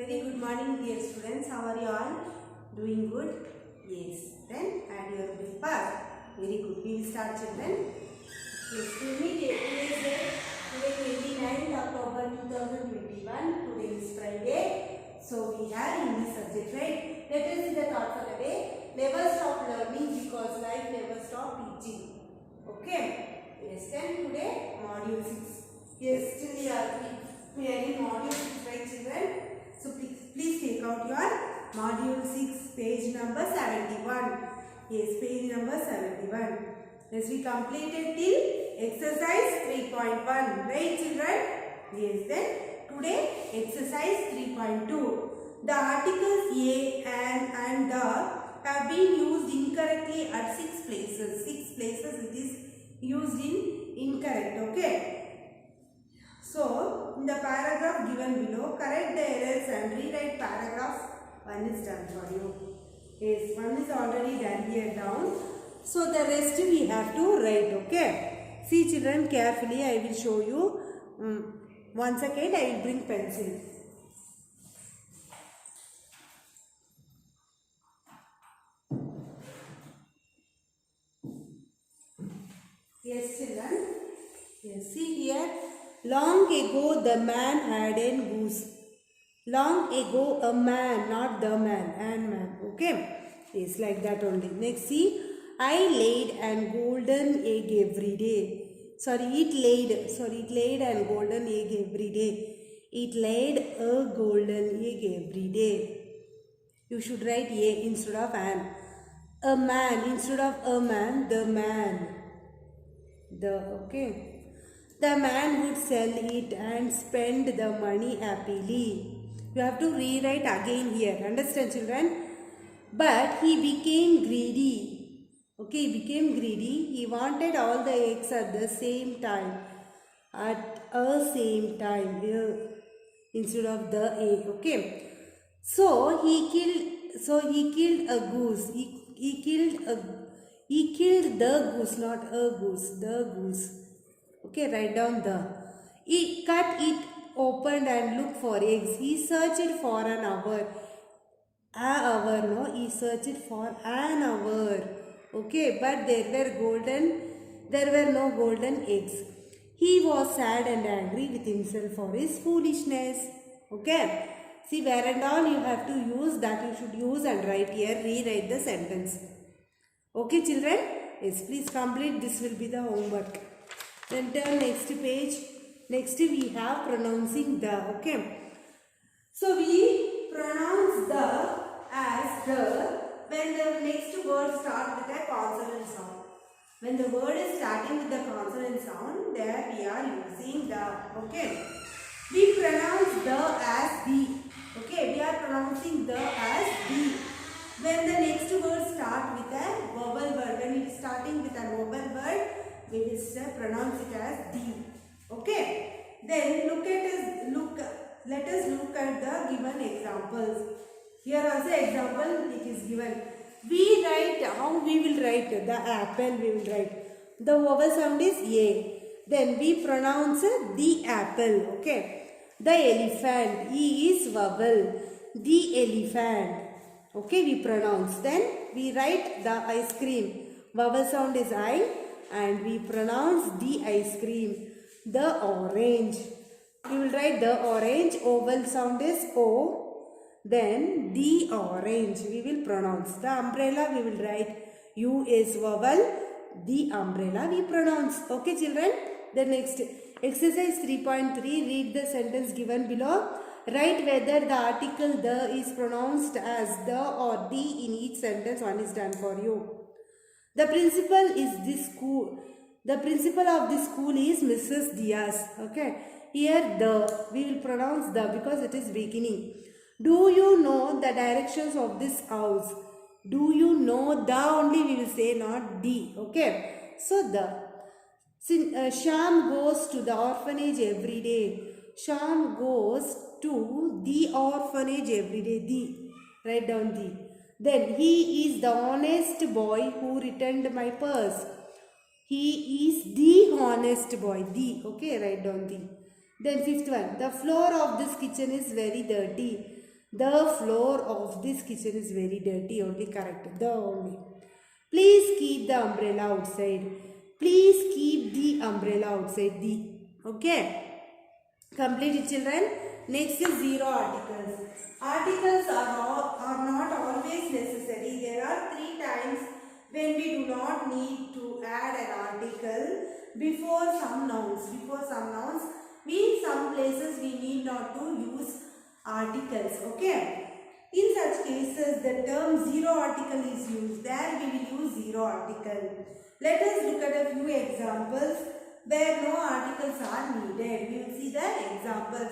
Very good morning, dear students. How are you all? Doing good? Yes. Then add your breakfast. Very good. We will start, children. Yes. Today is day. Today 29th October 2021. Today is Friday. So we have English subject, right? Let us see the thought for the day. Never stop learning because life never stop teaching. Okay. Yes. Then today module 6. Yes. Still we are in module 6, right, children? So please take out your module 6, page number 71. Yes, page number 71. Yes, we completed till exercise 3.1. Right, children? Yes, then today exercise 3.2. The articles a and the have been used incorrectly at 6 places. 6 places it is used in incorrect. Okay. So, in the paragraph given below, correct the errors and rewrite paragraph. 1 is done for you. Yes, 1 is already done here down. So, the rest we have to write, okay. See children, carefully I will show you. Once again I will bring pencil. Yes children. Yes, see here. Long ago the man had a goose. Long ago a man, not the man, and man. Okay. Yes, like that only. Next see. I laid an golden egg every day. It laid an golden egg every day. It laid a golden egg every day. You should write a instead of an. A man instead of a man, the man. Okay. The man would sell it and spend the money happily. You have to rewrite again here. Understand, children? But he became greedy. Okay, he became greedy. He wanted all the eggs at the same time. At a same time. Instead of the egg. Okay. So he killed a goose. He killed the goose, not a goose. The goose. Okay, write down the. He cut it open and looked for eggs. He searched for an hour. He searched for an hour. Okay, but there were no golden eggs. He was sad and angry with himself for his foolishness. Okay, see where and all you have to use that you should use and write here, rewrite the sentence. Okay, children? Yes, please complete. This will be the homework. Then turn next page. Next we have pronouncing the. Okay. So we pronounce the as the when the next word starts with a consonant sound. When the word is starting with the consonant sound, there we are using the. Okay. We pronounce the as the. Okay. We are pronouncing the as the. When the next word starts with a vowel word, when it is starting with a vowel word, we will pronounce it as the. Okay. Then let us look at the given examples. Here also example it is given. We write how we will write the apple. We will write the vowel sound is a. Then we pronounce the apple. Okay. The elephant. E is vowel. The elephant. Okay, we pronounce. Then we write the ice cream. Vowel sound is I and we pronounce the ice cream. The orange. We will write the orange. Vowel sound is O. Then the orange we will pronounce. The umbrella we will write U is vowel. The umbrella we pronounce. Okay, children. The next exercise 3.3. Read the sentence given below. Write whether the article the is pronounced as the or the in each sentence. 1 is done for you. The principal is this school. The principal of this school is Mrs. Diaz. Okay. Here the we will pronounce the because it is beginning. Do you know the directions of this house? Do you know the only we will say, not the. Okay. So the. Sham goes to the orphanage every day. Sham goes to the orphanage every day. The. Write down the. Then he is the honest boy who returned my purse. He is the honest boy. The. Okay, write down the. Then fifth one. The floor of this kitchen is very dirty. The floor of this kitchen is very dirty. Only correct. The only. Please keep the umbrella outside. Please keep the umbrella outside. The. Okay. Complete it, children. Next is zero articles. Articles are not always necessary. There are 3 times when we do not need to add an article before some nouns. Before some nouns, means some places we need not to use articles. Okay. In such cases, the term zero article is used. There we will use zero article. Let us look at a few examples where no articles are needed. We will see the examples.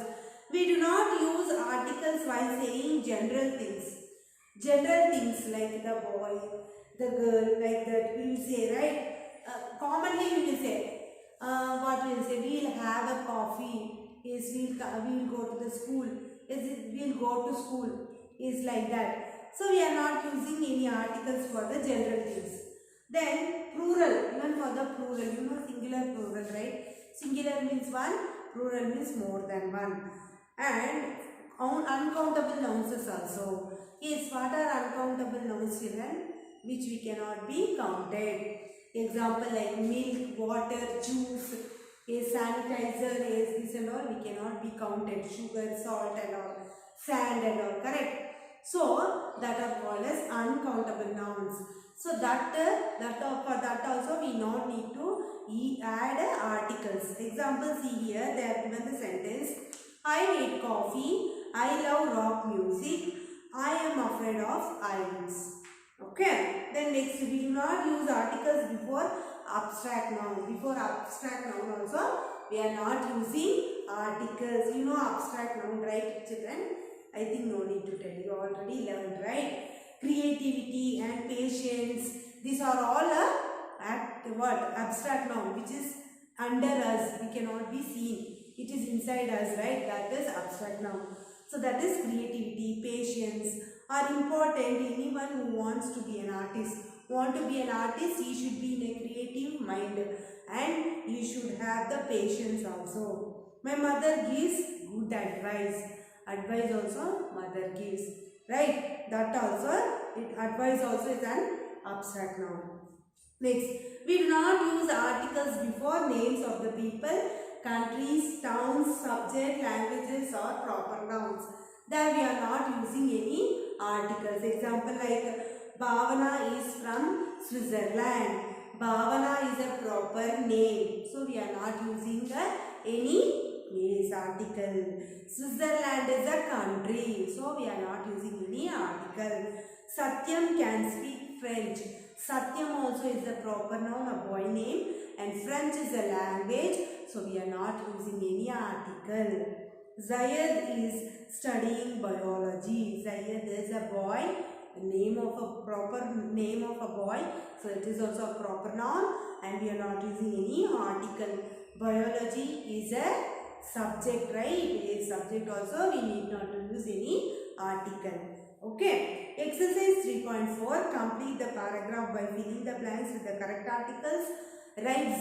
We do not use articles while saying general things. General things like the boy, the girl, like that we will say, right? Commonly we will say, what we will say, we will have a coffee, is we will go to the school, we will go to school, is like that. So we are not using any articles for the general things. Then plural, even for the plural, you know singular plural, right? Singular means one, plural means more than one. And uncountable nouns also. Yes, what are uncountable nouns, children? Which we cannot be counted. Example like milk, water, juice, is sanitizer, is this and all, we cannot be counted. Sugar, salt and all, sand and all, correct? So that are called as uncountable nouns. So for that also we not need to add articles. Example, see here, they have given the sentence. I hate coffee, I love rock music, I am afraid of islands. Okay. Then next, we do not use articles before abstract noun. Before abstract noun also, we are not using articles. You know abstract noun, right, children? I think no need to tell you, already learned, right? Creativity and patience, these are all abstract noun, which is under us, we cannot be seen. It is inside us, right? That is abstract noun. So that is creativity, patience are important. Anyone who wants to be an artist, he should be in a creative mind and he should have the patience also. My mother gives good advice. Advice also mother gives, right? That also, advice also is an abstract noun. Next, we do not use articles before names of the people, countries, towns, subject, languages or proper nouns. There we are not using any articles. Example like Bhavana is from Switzerland. Bhavana is a proper name. So we are not using any article. Switzerland is a country. So we are not using any article. Satyam can speak French. Satyam also is a proper noun, a boy name, and French is a language, so we are not using any article. Zayed is studying biology. Zayed is a boy, proper name of a boy, so it is also a proper noun and we are not using any article. Biology is a subject, right? A subject also, we need not to use any article. Okay. Exercise 3.4. Complete the paragraph by filling the blanks with the correct articles. Write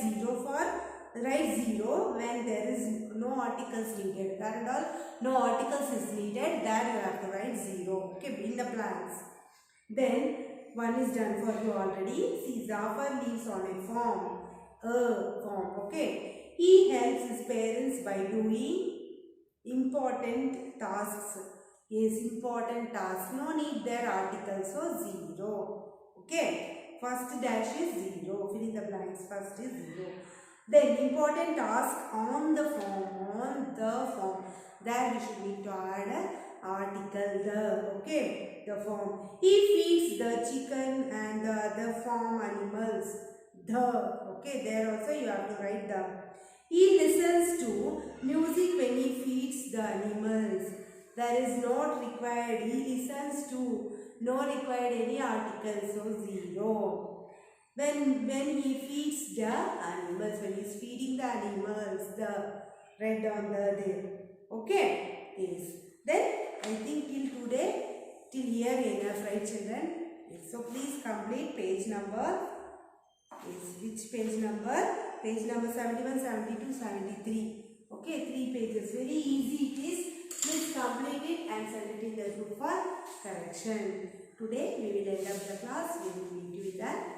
0 when there is no articles needed. That and all, no articles is needed. There you have to write 0. Okay, in the blanks. Then one is done for you already. See, Zafar lives on a farm. Okay. He helps his parents by doing important tasks. Is important task. No need their article. So 0. Okay. First dash is 0. Fill in the blanks. First is 0. Then important task on the form. There we should need to add an article the. Okay. The form. He feeds the chicken and the other farm animals. The. Okay. There also you have to write the. He listens to music when he feeds the animals. There is not required. He listens to. No required any article. So 0. When he feeds the animals. When he is feeding the animals. The red on the there. Okay. Yes. Then I think till here enough, right, children? Yes. So please complete page number. Yes. Which page number? Page number 71, 72, 73. Okay. 3 pages. Very easy it is. Please complete it and send it in the group for correction. Today we will end up the class. We will meet you in the